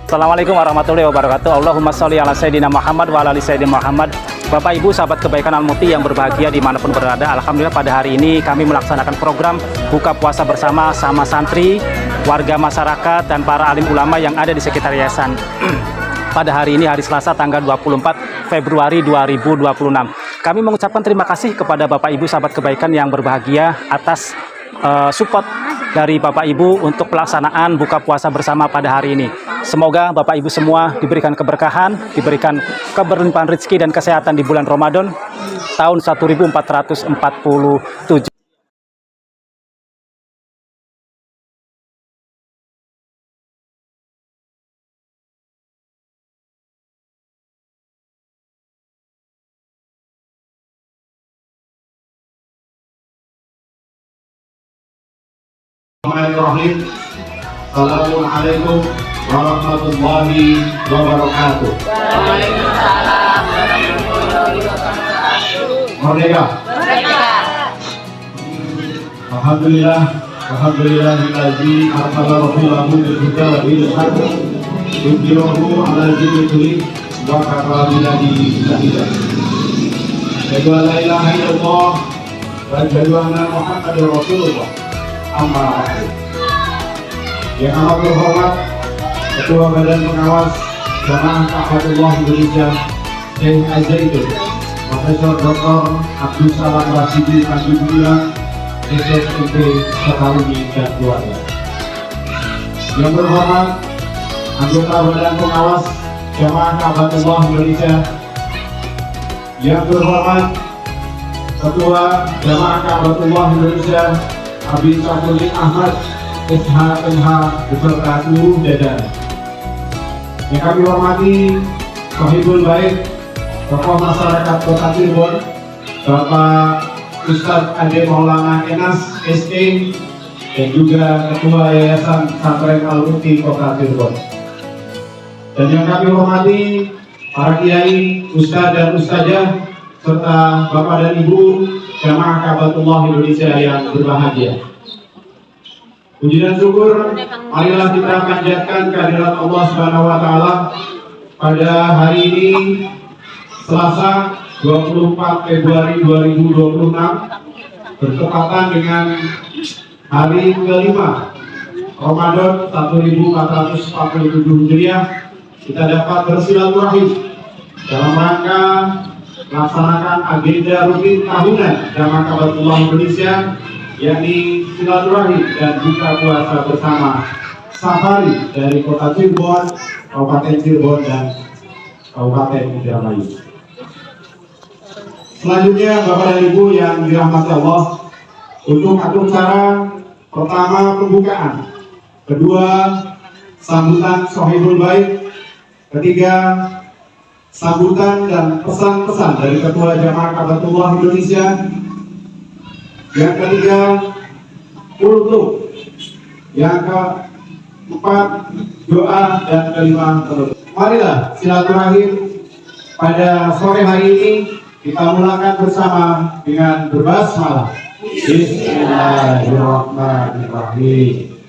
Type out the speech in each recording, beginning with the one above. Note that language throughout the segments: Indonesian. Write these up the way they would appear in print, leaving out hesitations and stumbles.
Assalamualaikum warahmatullahi wabarakatuh. Allahumma sholli ala sayyidina Muhammad wa ala ali sayyidina Muhammad. Bapak Ibu sahabat kebaikan Al-Muti yang berbahagia dimanapun berada, alhamdulillah pada hari ini kami melaksanakan program buka puasa bersama sama santri, warga masyarakat dan para alim ulama yang ada di sekitar yayasan. Pada hari ini hari Selasa tanggal 24 Februari 2026. Kami mengucapkan terima kasih kepada Bapak Ibu sahabat kebaikan yang berbahagia atas support dari Bapak Ibu untuk pelaksanaan buka puasa bersama pada hari ini. Semoga Bapak Ibu semua diberikan keberkahan, diberikan keberlimpahan rezeki dan kesehatan di bulan Ramadan tahun 1447. Bismillahirrahmanirrahim. Assalamualaikum warahmatullahi wabarakatuh. Waalaikumsalam warahmatullahi wabarakatuh. Merdeka. Merdeka. Alhamdulillah. Alhamdulillahillazi arsala rasulahu bil huda wa dinil haqq yudhhirahu 'alal dini kullihi wa kafa billahi shahida. Asyhadu an la ilaha illallah wa asyhadu anna Muhammadar Rasulullah. Amma ba'du. Yang amat terhormat Ketua Badan Pengawas Jamaah Tahfidz Indonesia Syekh Az-Zaitun Profesor Dr. Abdul Salam Rasidi Panji Gumilang, SSMP Sukabumi dan keluarga. Yang terhormat anggota Badan Pengawas Jamaah Tahfidz Indonesia, yang terhormat Ketua Jamaah Tahfidz Indonesia Habib Syafruddin Ahmad SHMH beserta seluruh jajaran. Yang kami hormati Sohibul Baik, tokoh masyarakat Kota Cirebon, Bapak Ustadz Ade Maulana Enas SE, dan juga Ketua Yayasan Pesantren Al-Muti Kota Cirebon. Dan yang kami hormati para kiai, ustadz dan ustazah, serta Bapak dan Ibu Jamaah Kabatullah Indonesia yang berbahagia. Puji dan syukur marilah kita panjatkan kehadirat Allah Subhanahu wa taala pada hari ini Selasa 24 Februari 2026 bertepatan dengan hari kelima Ramadan 1447 Hijriah. Kita dapat bersilaturahim dalam rangka melaksanakan agenda rutin tahunan Jamaah Kabatullah Indonesia, yakni silaturahim dan buka puasa bersama safari dari Kota Cirebon, Kabupaten Cirebon dan Kabupaten Indramayu. Selanjutnya Bapak dan Ibu yang dirahmati Allah, untuk acara pertama pembukaan, kedua sambutan Sohibul Baik, ketiga sambutan dan pesan-pesan dari Ketua Jamaah Kabatullah Indonesia, yang ketiga kultum, yang keempat doa, dan kelima penutup. Marilah silaturahim pada sore hari ini kita mulakan bersama dengan berbasmalah. Bismillahirrahmanirrahim.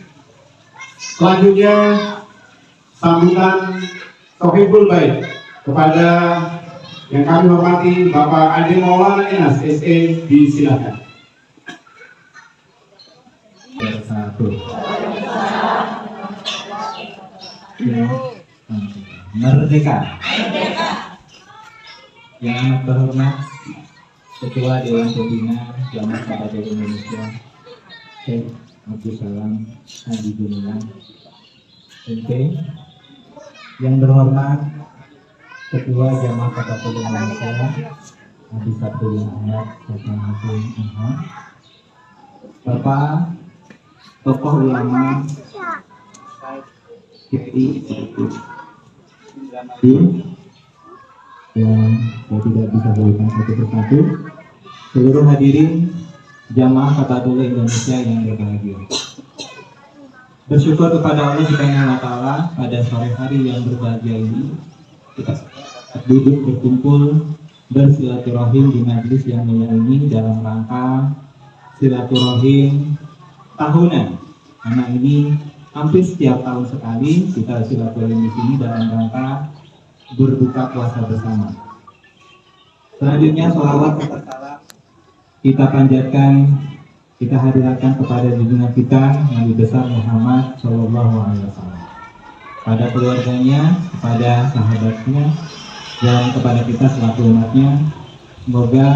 Selanjutnya sambutan Sohibul Baik kepada yang kami hormati Bapak Ade Maulana Enas SE, disilakan. Bersatu. Merdeka. Yang amat terhormat Ketua Dewan Pembina Jamaah Kabatullah Indonesia Syekh Abdul Salam Panji Gumilang MP. Yang terhormat Ketua Jamaah Kabatullah Indonesia Habib Syafruddin Ahmad SHMH, Bapak tokoh ulama Kipti yang saya tidak bisa berikan satu persatu, seluruh hadirin Jamaah Kabatullah Indonesia yang berbahagia. Bersyukur kepada Allah Subhanahu wa taala pada sore hari yang berbahagia ini kita duduk berkumpul bersilaturahim di majelis yang mulia ini dalam rangka silaturahim tahunan, karena ini hampir setiap tahun sekali kita silaturahim di sini dalam rangka berbuka puasa bersama. Selanjutnya sholawat serta salam kita panjatkan, kita hadirkan kepada junjungan kita Nabi besar Muhammad Shallallahu Alaihi Wasallam, pada keluarganya, kepada sahabatnya, dan kepada kita selaku umatnya. Semoga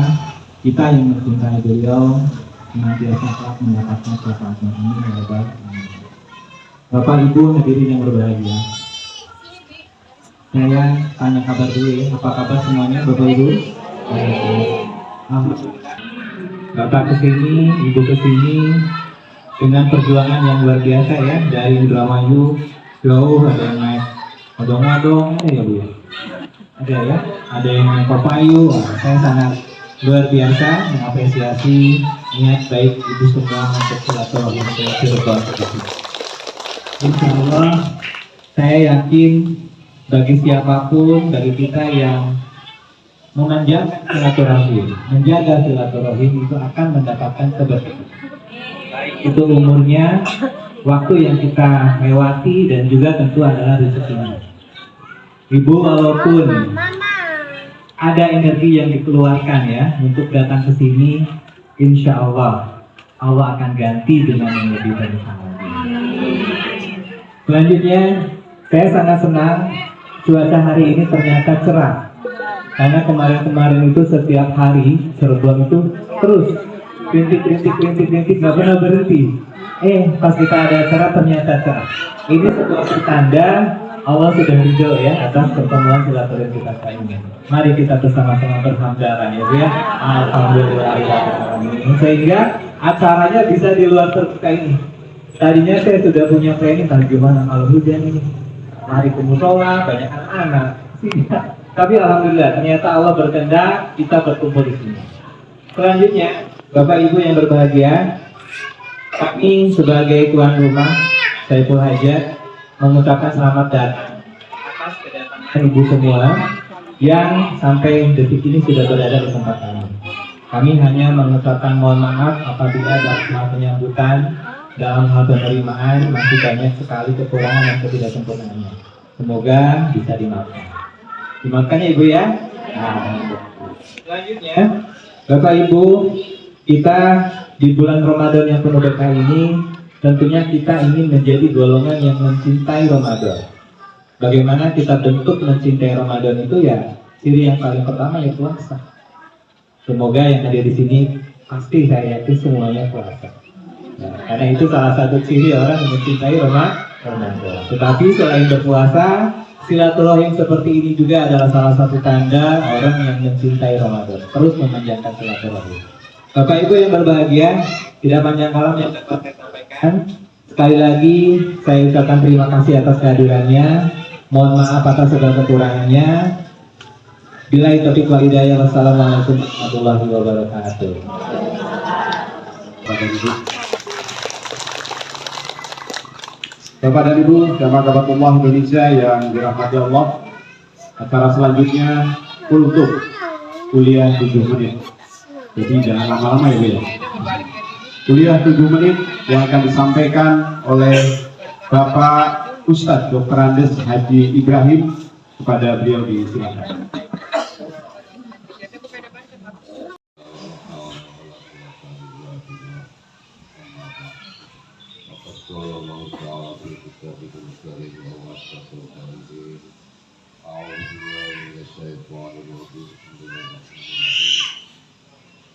kita yang mencintai beliau senantiasa telah mendapatkan syafaatnya. Amin ya rabbal alamin. Bapak Ibu hadirin yang berbahagia, saya tanya kabar dulu ya. Apa kabar semuanya Bapak Ibu? Alhamdulillah. Bapak kesini, Ibu kesini dengan perjuangan yang luar biasa ya. Dari Indramayu jauh, ada yang naik odong-odong ya Bu ya. Ada ya, ada yang naik Papayu. Saya sangat luar biasa mengapresiasi niat baik Ibu semua untuk silaturahim ke Cirebon seperti ini. Insya Allah saya yakin bagi siapapun dari kita yang memanjangkan silaturahim, menjaga silaturahim itu akan mendapatkan keberkahan. Baik itu umurnya, waktu yang kita lewati, dan juga tentu adalah rezekinya. Ibu walaupun ada energi yang dikeluarkan ya untuk datang ke sini, insya Allah Allah akan ganti dengan yang lebih baik lagi. Selanjutnya, saya sangat senang cuaca hari ini ternyata cerah. Karena kemarin-kemarin itu setiap hari Cirebon itu terus rintik nggak pernah berhenti. Pas kita ada acara ternyata cerah. Ini sebuah pertanda Allah sudah ridho ya atas pertemuan silaturahim kita kali ini. Mari kita bersama-sama berhamdalah ya Bu ya. Alhamdulillah. Sehingga acaranya bisa di luar terbuka ini. Tadinya saya sudah punya planning gimana kalau hujan ini. Mari ke musola, banyak anak-anak. Tapi alhamdulillah ternyata Allah berkehendak kita berkumpul di sini. Selanjutnya, Bapak Ibu yang berbahagia, kami sebagai tuan rumah Saiful Hajat mengucapkan selamat datang atas kedatangan Ibu semua yang sampai detik ini sudah berada di tempat kami. Kami hanya mengucapkan mohon maaf apabila dalam hal penyambutan, dalam hal penerimaan masih banyak sekali kekurangan dan ketidaksempurnaannya. Semoga bisa dimaafkan. Dimaafkan ya Ibu ya. Selanjutnya, Bapak Ibu, kita di bulan Ramadan yang penuh berkah ini, tentunya kita ingin menjadi golongan yang mencintai Ramadan. Bagaimana kita bentuk mencintai Ramadan itu ya, ciri yang paling pertama ya puasa. Semoga yang hadir di sini pasti saya yakin semuanya puasa. Nah, karena itu salah satu ciri orang yang mencintai Ramadan. Tetapi selain berpuasa, silaturahim seperti ini juga adalah salah satu tanda orang yang mencintai Ramadan. Terus memanjangkan silaturahim. Bapak Ibu yang berbahagia, tidak panjang kalam yang dapat saya sampaikan. Sekali lagi saya ucapkan terima kasih atas kehadirannya. Mohon maaf atas segala kekurangannya. Billahi taufiq wal hidayah. Wassalamualaikum warahmatullahi wabarakatuh. Bapak dan Ibu, jamaah kabatullah Indonesia yang dirahmati Allah, acara selanjutnya untuk kuliah 7 menit. Jadi jangan lama-lama ya Bu ya. Kuliah 7 menit yang akan disampaikan oleh Bapak Ustadz Dr. Andes Haji Ibrahim. Kepada beliau disilakan.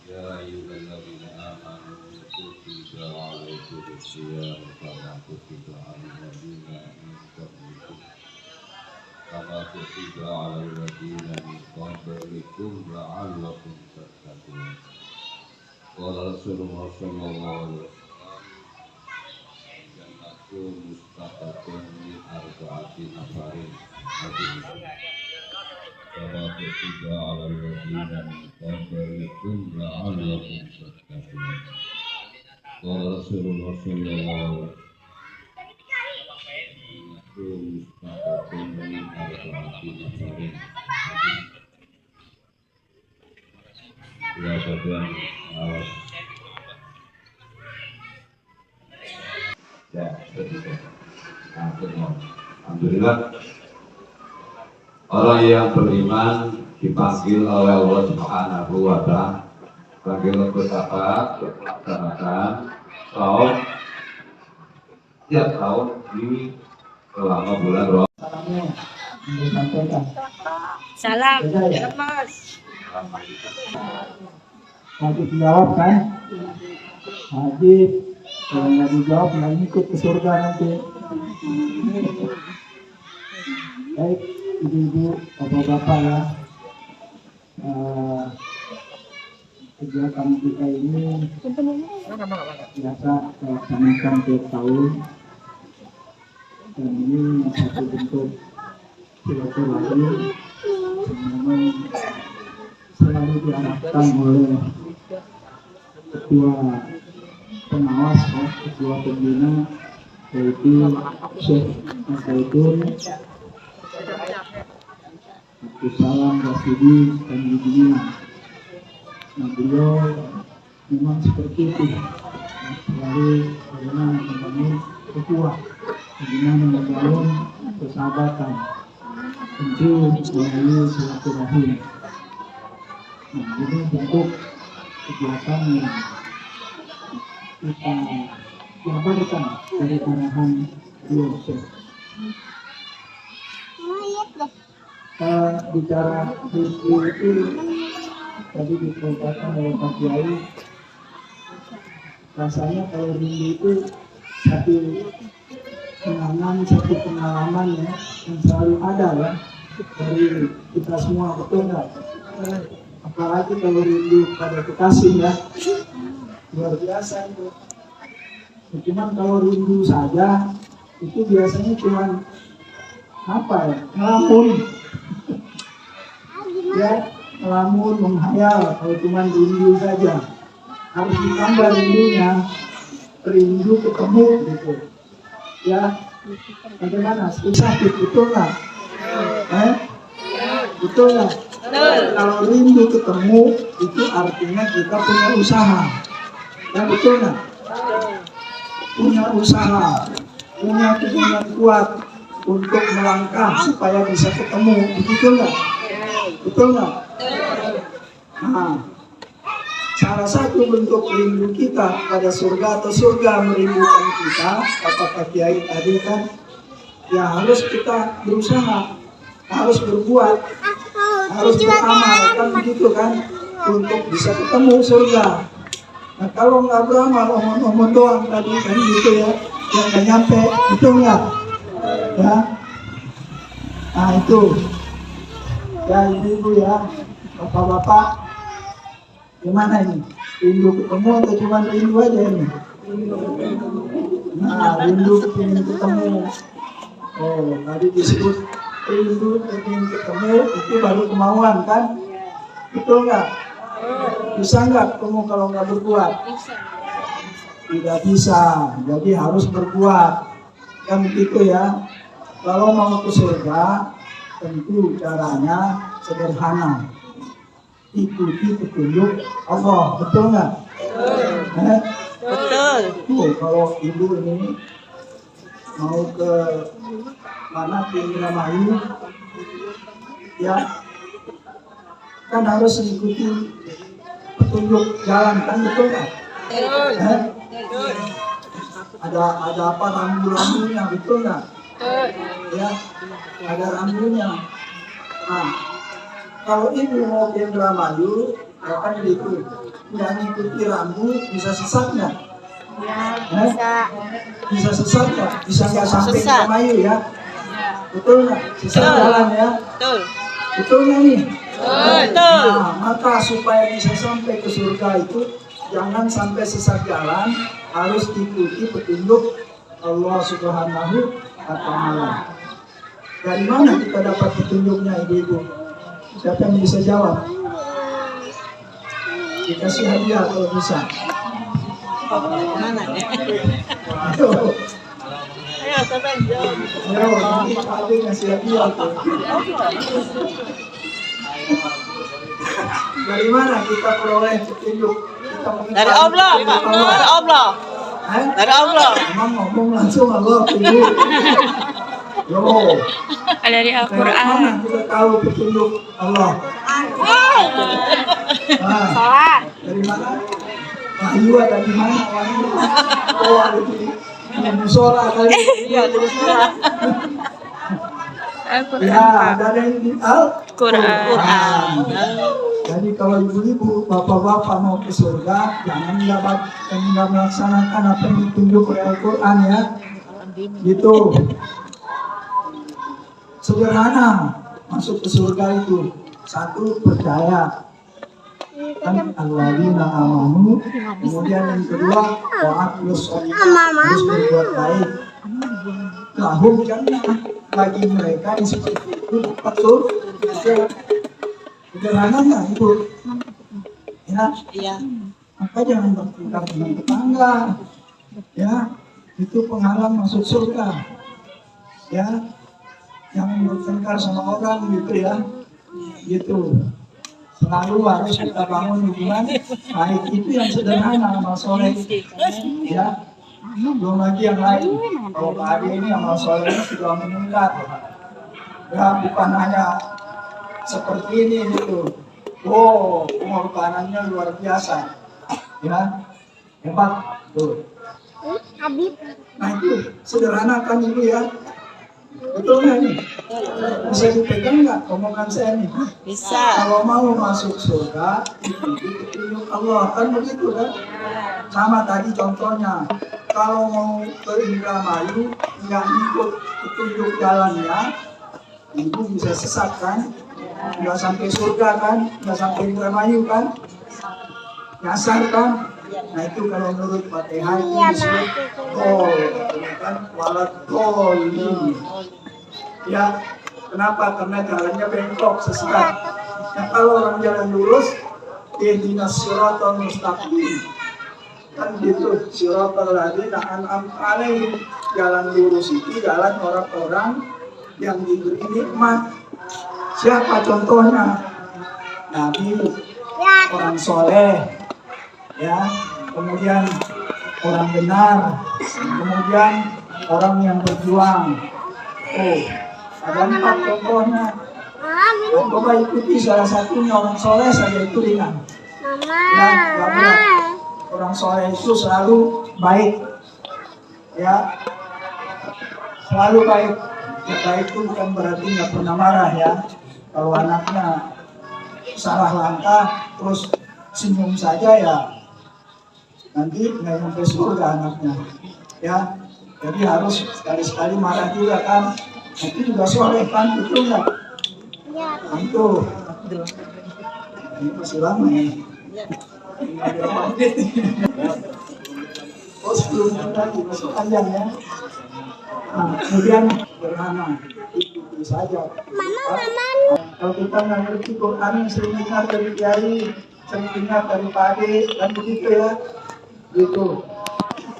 يا أيها الذين آمنوا كتب عليكم الصيام كما كتب على الذين من قبلكم لعلكم تتقون. قال رسول الله صلى الله عليه وسلم جنة مستقة من أربعة نفر كما كتب على الذين من قبلكم لعلكم تتقون. قال رسول الله صلى الله عليه وسلم مستقة من أربعة نفر. Ya bagian awas. Ya, betul. Alhamdulillah, orang yang beriman dipanggil oleh Allah Subhanahu wa Ta'ala, panggil bersabar, melaksanakan saum tiap tahun di selama bulan Ramadan. Salam. Wajib dijawab kan? Wajib. Kalau nggak dijawab nggak ikut ke surga nanti. Baik, ibu-ibu, bapak-bapak ya. Kegiatan kita ini biasa dilaksanakan tiap tahun. Dan ini satu bentuk silaturahmi yang memang selalu diharapkan oleh ketua pengawas, ketua pembina, yaitu Syekh Masaidun Abdussalam Rasidi dan ibunya. Nah, beliau memang seperti itu, selalu bagaimana membangun ukhuwah, bagaimana membangun persahabatan, tentu melalui silaturahim. Nah, ini bentuk kegiatan yang kita jabarkan dari arahan beliau. Bicara rindu itu tadi dikatakan oleh Pak Kiai, rasanya kalau rindu itu satu kenangan, satu pengalaman ya yang selalu ada ya dari kita semua, betul nggak? Apalagi kalau rindu pada kekasih ya, luar biasa itu. Cuman kalau rindu saja itu biasanya cuman apa ya, ngelamun ya, ngelamun, menghayal. Kalau cuman rindu saja, harus ditambah rindunya, rindu ketemu gitu ya. Bagaimana? Sakit, betul nggak? Betul nggak? Kalau rindu ketemu itu artinya kita punya usaha ya, betul nggak? Punya usaha, punya keinginan kuat untuk melangkah supaya bisa ketemu, betul nggak? Betul nggak? Nah, salah satu bentuk rindu kita pada surga atau surga merindukan kita, kata Pak Kiai tadi kan, ya harus kita berusaha, harus berbuat, harus beramal, kan begitu kan, untuk bisa ketemu surga. Nah, kalau nggak beramal, omong-omong doang tadi kan gitu ya, yang nggak nyampe, betul nggak? Ya, nah itu, ya ibu-ibu ya, bapak-bapak, gimana ini? Rindu ketemu atau cuma rindu aja ini? Nah, rindu ingin ketemu. Oh, tadi disebut rindu ingin ketemu, itu baru kemauan kan? Betul nggak? Bisa nggak ketemu kalau nggak berbuat? Tidak bisa, jadi harus berbuat. Kan begitu ya. Kalau mau ke surga, tentu caranya sederhana. Ikuti petunjuk Allah, betul nggak? Betul. Kalau ibu ini mau ke mana, ke Indramayu, ya kan harus ikuti petunjuk jalan, kan betul nggak? Ada apa, rambu-rambunya, betul nggak? Ya, ada rambunya. Nah, kalau ibu mau ke Indramayu, ya kan gitu, nggak ngikuti rambu, bisa sesat nggak? Bisa. Bisa sesat nggak? Bisa nggak sampai Indramayu ya? Betul nggak? Sesat jalan ya? Betul. Betul nggak nih? Betul. Nah, maka supaya bisa sampai ke surga itu, jangan sampai sesat jalan, harus ikuti petunjuk Allah Subhanahu wa Ta'ala. Dari mana kita dapat petunjuknya, ibu-ibu? Siapa yang bisa jawab? Dikasih hadiah kalau bisa. Mana nih? Ayo, Ayo, Sosan jawab. nanti Pak Ade ngasih hadiah tuh. Dari mana kita peroleh petunjuk? Kita Dari Allah, Pak. Dari Allah. Dari Allah. Emang ngomong langsung Allah Ibu. Yo, Dari dari Al-Quran. mana kita tahu petunjuk Allah? Nah, Sholat. dari mana? Wahyu ada di mana? Wahyu. Oh, ada di musola kali. Iya, terus lah. Al-Quran. Ya, ada yang di Quran. Jadi kalau ibu-ibu, bapak-bapak mau ke surga, jangan nggak melaksanakan apa yang ditunjuk oleh Al-Quran ya. Gitu. Sederhana masuk ke surga itu. Satu, percaya. Kan alladzina amanu. Kemudian yang kedua, wa'atlus terus berbuat baik. Lahum jannah, bagi mereka yang seperti itu dapat surga. Sederhana nggak itu? Ya, Iya. maka jangan bertengkar dengan tetangga. Ya, itu penghalang masuk surga. Ya, jangan bertengkar sama orang gitu ya. Gitu. Selalu harus kita bangun hubungan baik, itu yang sederhana, amal soleh. Ya, belum lagi yang lain. Kalau Pak Ade ini amal solehnya sudah meningkat. Ya, bukan hanya seperti ini gitu. Oh, pengorbanannya luar biasa. Ya, hebat tuh. Nah itu sederhana kan ibu ya. Betul nggak nih? Bisa dipegang nggak omongan saya nih? Bisa. Kalau mau masuk surga, ikuti petunjuk Allah, kan begitu kan? Sama tadi contohnya, kalau mau ke Indramayu, nggak ikut petunjuk jalannya, ibu bisa sesat kan? Nggak sampai surga kan? Nggak sampai Indramayu kan? Nyasar kan? Nah itu kalau menurut Fatihah itu disebut tol, kan? Walat tol ini. Ya, kenapa? Karena jalannya bengkok, sesat. Nah kalau orang jalan lurus, ihdinas siratal mustaqim. Kan gitu, siratal ladzina an'amta alaihim. Jalan lurus itu jalan orang-orang yang diberi nikmat. Siapa contohnya? Nabi, orang soleh, ya, kemudian orang benar, kemudian orang yang berjuang. Oh, ada 4 contohnya. Coba ikuti salah satunya, orang soleh saja itu ringan. Ya, nggak berat. Orang soleh itu selalu baik, ya, selalu baik. Ya, baik itu bukan berarti nggak pernah marah ya. Kalau anaknya salah langkah terus senyum saja ya, nanti nggak sampai surga anaknya. Ya, jadi harus sekali-sekali marah juga kan. Itu juga soleh kan, betul nggak? Nah, itu. Ini masih lama ya. Oh, 10 menit lagi masih panjang ya. Nah, kemudian sederhana, ikuti saja. Kalau kita nggak ngerti Quran, sering dengar dari kiai, sering dengar dari Pak Ade, kan begitu ya. Gitu.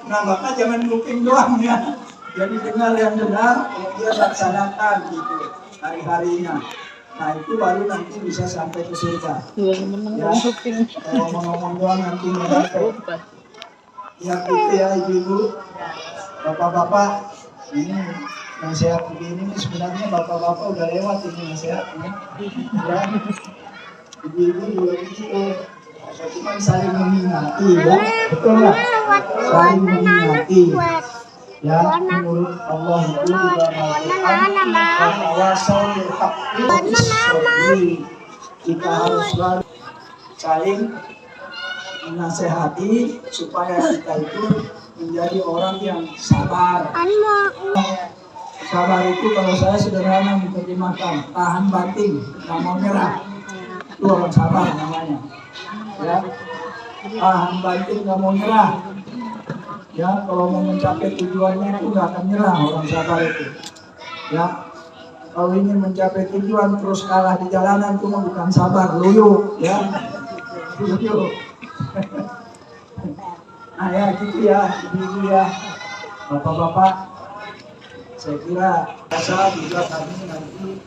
Nah, maka jangan kuping doang ya. Jadi dengar yang benar, kemudian laksanakan gitu hari-harinya. Nah itu baru nanti bisa sampai ke surga. Ya, kalau ngomong doang nanti nggak sampai. Ya gitu ya ibu-ibu, bapak-bapak, ini nasihat begini sebenarnya bapak-bapak udah lewat ini nasihatnya. Ya, ibu-ibu juga begitu. Cuma saling memingati ya, betul nggak? Saling memingati. Ya, menurut Allah itu juga mengatakan awasal haqqi. Kita harus selalu saling menasehati supaya kita itu menjadi orang yang sabar. Sabar itu kalau saya sederhana diterjemahkan, tahan banting, nggak mau nyerah. Itu orang sabar namanya. Ya, tahan banting, nggak mau nyerah. Ya, kalau mau mencapai tujuannya itu nggak akan nyerah orang sabar itu. Ya, kalau ingin mencapai tujuan terus kalah di jalanan itu bukan sabar, loyo. Ya, loyo. Nah ya gitu ya, ibu-ibu ya, bapak-bapak. Saya kiraasa juga kami nanti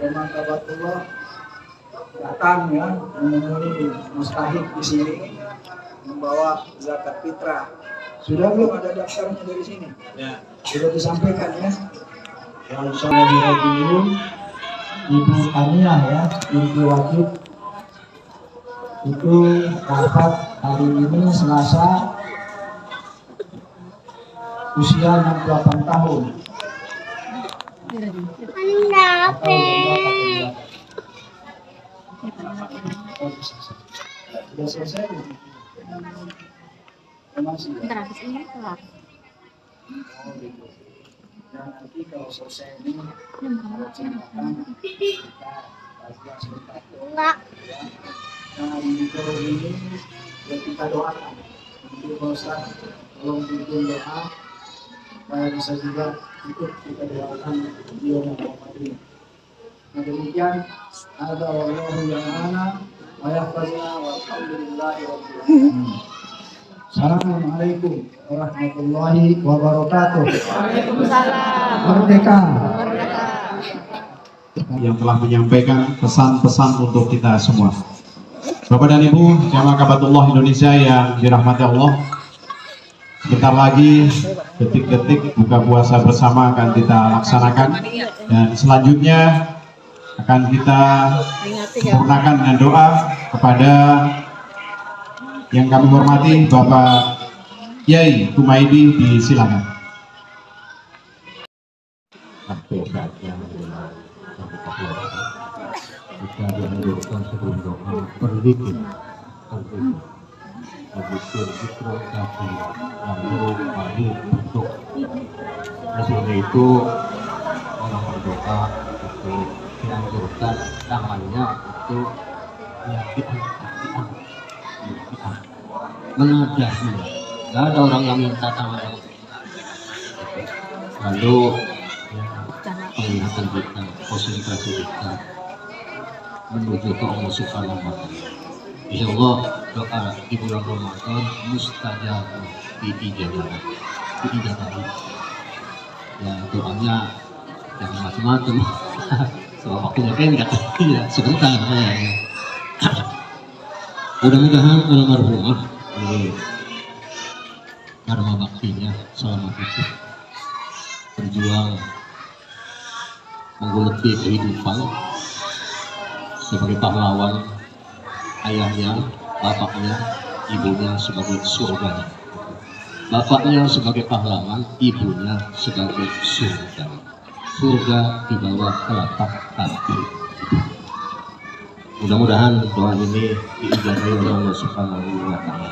Jemaah Kabatullah datang ya menemui mustahik di sini membawa zakat fitrah Sudah belum ada daftarnya dari sini? Ya. Sudah disampaikan ya. Yang saya dihadiri Ibu Tania ya, Ibu Wajib itu dapat hari ini Selasa usia 68 tahun. Sudah selesai? Masih ya? Oh, gitu. Dan nanti kalau selesai ini ada jembatan kita bagian sebentar. Nah di video ini ya kita doakan. Nanti Pak Ustaz tolong bikin doa supaya bisa juga ikut kita doakan video yang ini. Nah demikian ada wallahu ya'ala wa yahfazna walhamdulillahi rabbil alamin. Assalamualaikum warahmatullahi wabarakatuh. Waalaikumsalam. Merdeka. Yang telah menyampaikan pesan-pesan untuk kita semua. Bapak dan Ibu jamaah Kabatullah Indonesia yang dirahmati Allah, sebentar lagi detik-detik buka puasa bersama akan kita laksanakan, dan selanjutnya akan kita sempurnakan dengan doa kepada yang kami hormati Bapak Yai Kumaidi, disilakan. Sampai saatnya kita dianjurkan sebelum doa berzikir, berzikir zikr kafir, lalu mari berdoa. Oleh itu orang berdoa itu dianjurkan tangannya itu ya diangkat, menadah. Nggak ada orang yang minta tangan yang lalu penglihatan kita, konsentrasi kita menuju ke Allah Subhanahu wa Ta'ala. Insya Allah doa di bulan Ramadan mustajab diijabah. Ya doanya jangan macam-macam. Soal waktunya pendek, ya sebentar ya. Mudah-mudahan almarhumah karma baktinya selama itu berjuang menggeluti kehidupan sebagai pahlawan, ayahnya, bapaknya, ibunya sebagai surga. Bapaknya sebagai pahlawan, ibunya sebagai surga. Surga di bawah telapak kaki. Mudah-mudahan doa ini diijabahi oleh Allah Subhanahu wa Ta'ala.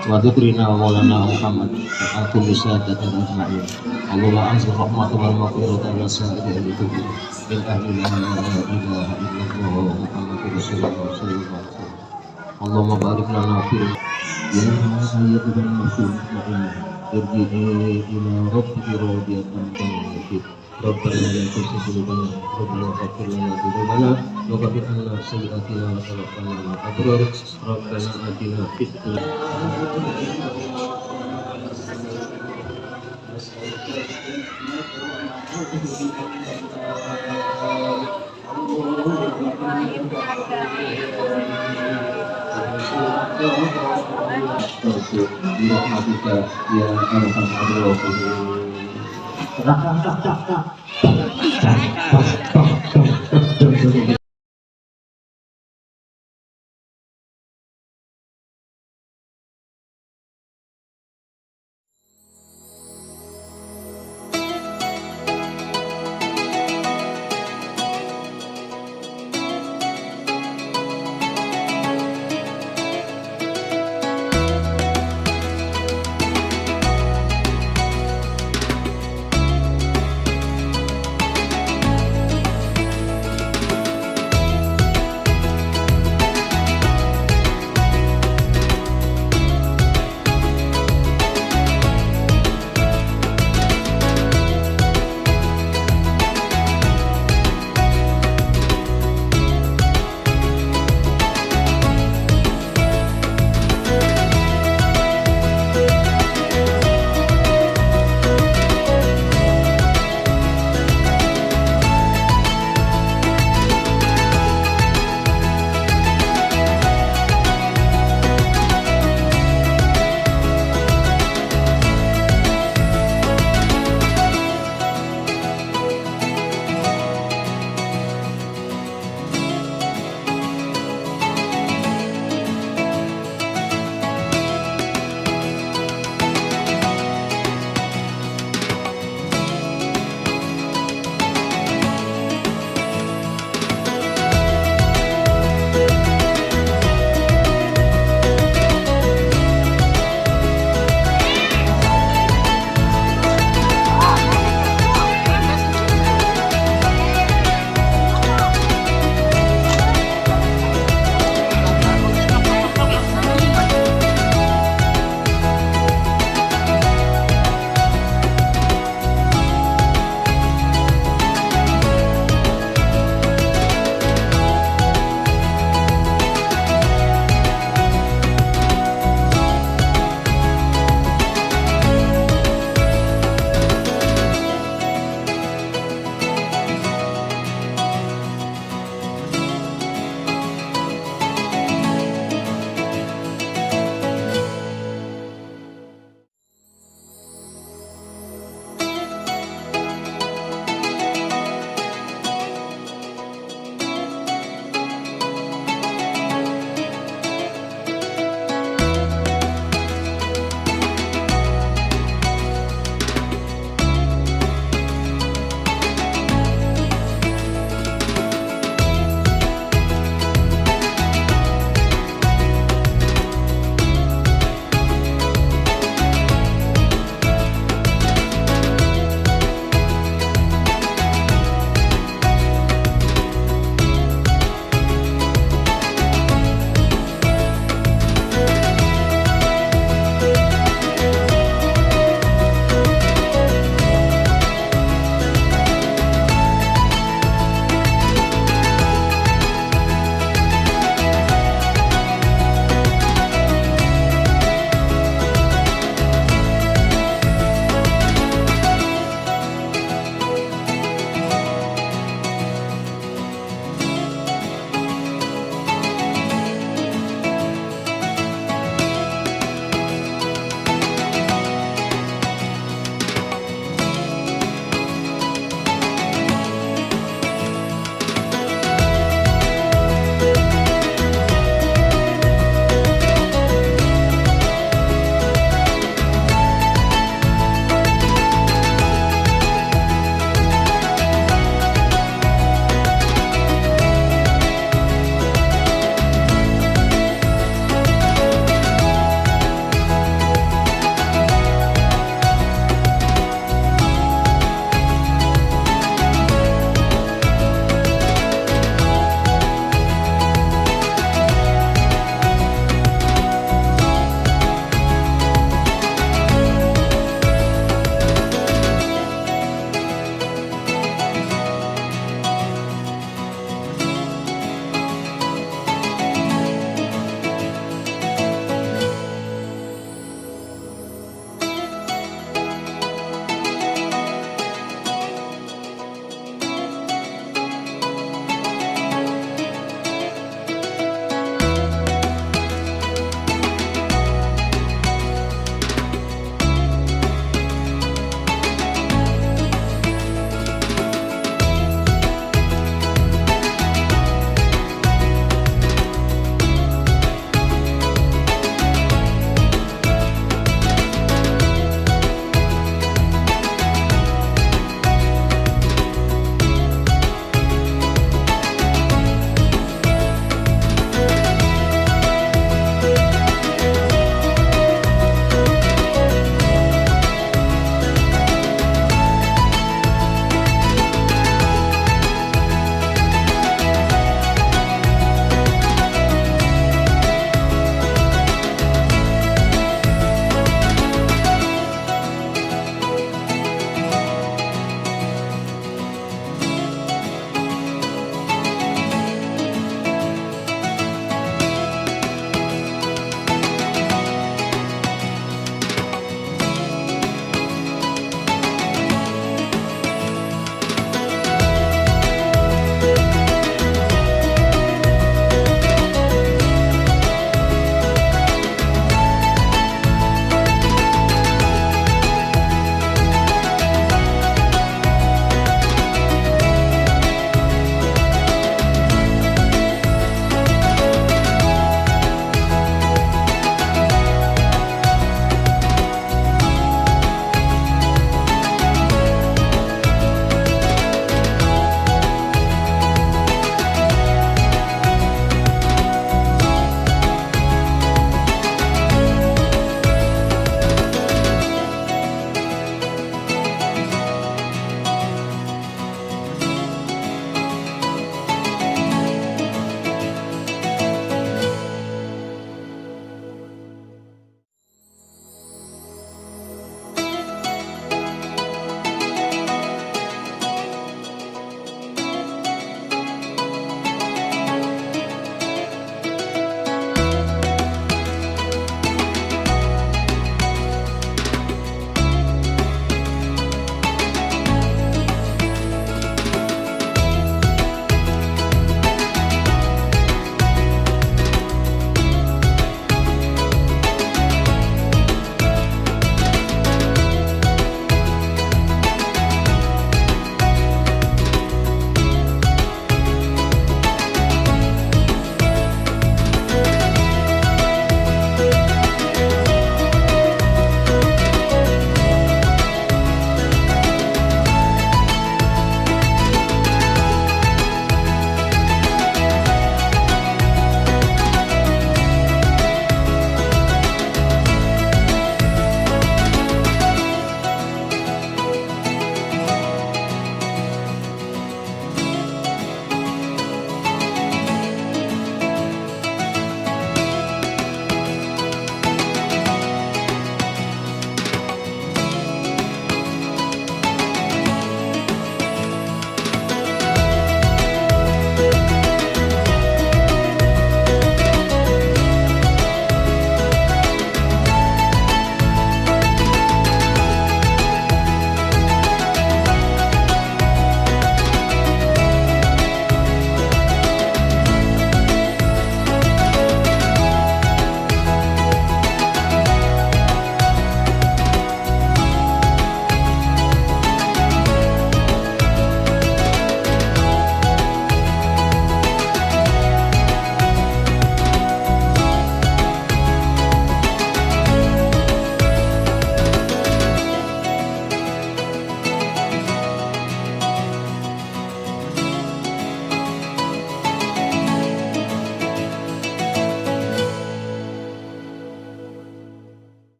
Wa dzikrina maulana Muhammad wa kulli sadatin ajma'in. Allahumma anzil rahmatan wal maghfiratan wa sa'idil lillahi min ahli la ilaha illallah Muhammadur Rasulullah sallallahu alaihi wasallam. Allahumma barik lana fil ya ayyuhan muslimin irji'i ila rabbika radiyatan tayyibah. Rabbana la tuzigh qulubana ba'da idh hadaytana wa hab lana min ladunka sayyi'atina wa tawaffana ma'al abrar. Rabbana atina fid dunya birahmatika ya arhamar rahimin.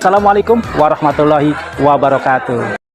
Assalamualaikum warahmatullahi wabarakatuh.